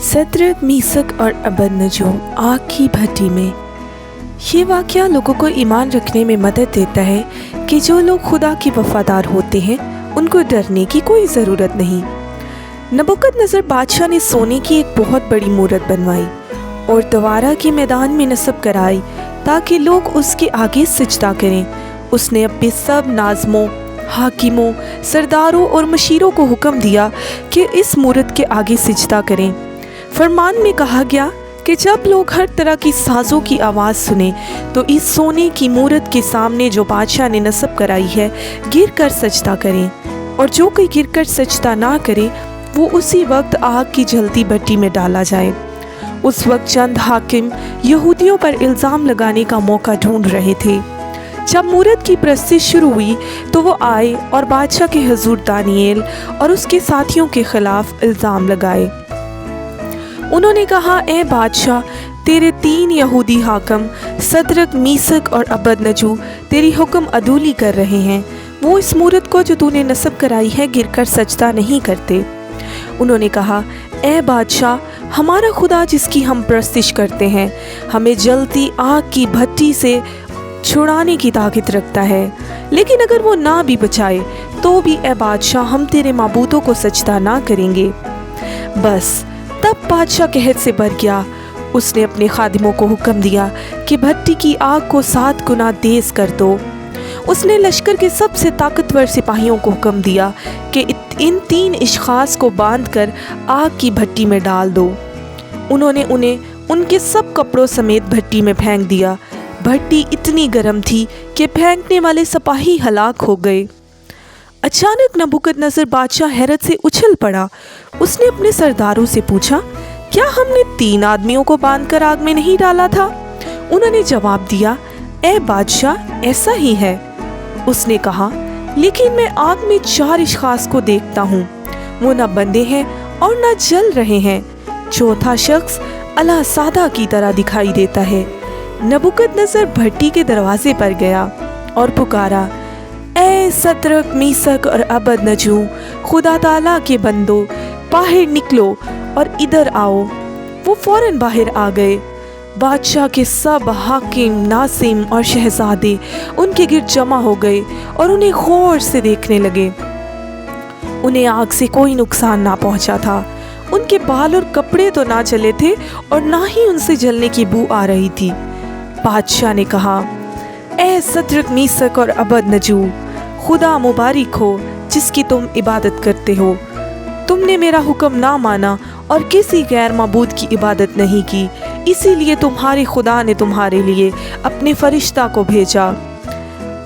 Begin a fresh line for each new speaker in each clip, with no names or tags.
सदरक मीसक और अबदनजो आग की भट्टी में। ये वाक़या लोगों को ईमान रखने में मदद देता है कि जो लोग खुदा के वफ़ादार होते हैं उनको डरने की कोई ज़रूरत नहीं। नबूकदनेस्सर बादशाह ने सोने की एक बहुत बड़ी मूरत बनवाई और दवारा के मैदान में नस्ब कराई ताकि लोग उसके आगे सिजदा करें। उसने अपने सब नाज़मों, हाकिमों, सरदारों और मशीरों को हुक्म दिया कि इस मूरत के आगे सिजदा करें। फरमान में कहा गया कि जब लोग हर तरह की साज़ों की आवाज़ सुने तो इस सोने की मूरत के सामने जो बादशाह ने नस्ब कराई है गिर कर सजदा करें, और जो कोई गिर कर सजदा ना करे वो उसी वक्त आग की जलती भट्टी में डाला जाए। उस वक्त चंद हाकिम यहूदियों पर इल्ज़ाम लगाने का मौका ढूंढ रहे थे। जब मूरत की प्रस्तिश शुरू हुई तो वो आए और बादशाह के हुजूर दानिएल और उसके साथियों के खिलाफ इल्ज़ाम लगाए। उन्होंने कहा, ए बादशाह, तेरे 3 यहूदी हाकिम सदरक, मीसक और अबदनजो तेरी हुक्म अदूली कर रहे हैं। वो इस मूरत को जो तूने नस्ब कराई है गिरकर सजदा नहीं करते। उन्होंने कहा, ए बादशाह, हमारा खुदा जिसकी हम प्रस्तिश करते हैं हमें जलती आग की भट्टी से छुड़ाने की ताकत रखता है, लेकिन अगर वो ना भी बचाए तो भी ए बादशाह हम तेरे माबूदों को सजदा ना करेंगे। बस तब बादशाह कहत से भर गया। उसने अपने खादिमों को हुक्म दिया कि भट्टी की आग को 7 गुना तेज कर दो। उसने लश्कर के सबसे ताकतवर सिपाहियों को हुक्म दिया कि इन 3 इश्खास को बांधकर आग की भट्टी में डाल दो। उन्होंने उन्हें उनके सब कपड़ों समेत भट्टी में फेंक दिया। भट्टी इतनी गर्म थी कि फेंकने वाले सिपाही हलाक हो गए। अचानक नबूकदनेस्सर बादशाह हैरत से उछल पड़ा। उसने अपने सरदारों से पूछा, क्या हमने 3 आदमियों को बांधकर आग में नहीं डाला था? उन्होंने जवाब दिया, ए बादशाह, ऐसा ही है। उसने कहा, लेकिन मैं आग में 4 इश्खास को देखता हूँ, वो न बंधे हैं और न जल रहे हैं। चौथा शख्स अल्लाह सादा की तरह दिखाई देता है। नबूकदनेस्सर भट्टी के दरवाजे पर गया और पुकारा, ए सदरक, मीसक और अबदनजो, खुदा ताला के बंदो, बाहर निकलो और इधर आओ। वो फौरन बाहर आ गए। बादशाह के सब हाकिम, नासिम और शहजादे उनके गिर्द जमा हो गए और उन्हें गौर से देखने लगे। उन्हें आग से कोई नुकसान ना पहुंचा था। उनके बाल और कपड़े तो ना जले थे और ना ही उनसे जलने की बू आ रही थी। बादशाह ने कहा, ए सदरक, मीसक और अबदनजो, खुदा मुबारक हो जिसकी तुम इबादत करते हो। तुमने मेरा हुक्म ना माना और किसी गैर माबूद की इबादत नहीं की, इसीलिए तुम्हारे खुदा ने तुम्हारे लिए अपने फरिश्ता को भेजा।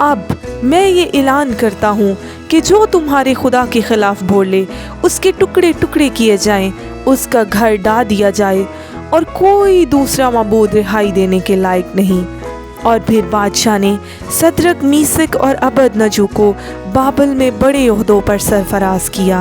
अब मैं ये ऐलान करता हूँ कि जो तुम्हारे खुदा के खिलाफ बोले उसके टुकड़े टुकड़े किए जाएं, उसका घर डाह दिया जाए और कोई दूसरा माबूद रिहाई देने के लायक नहीं। और फिर बादशाह ने सदरक, मीसक और अबदनजो को बाबल में बड़े ओहदों पर सरफराज किया।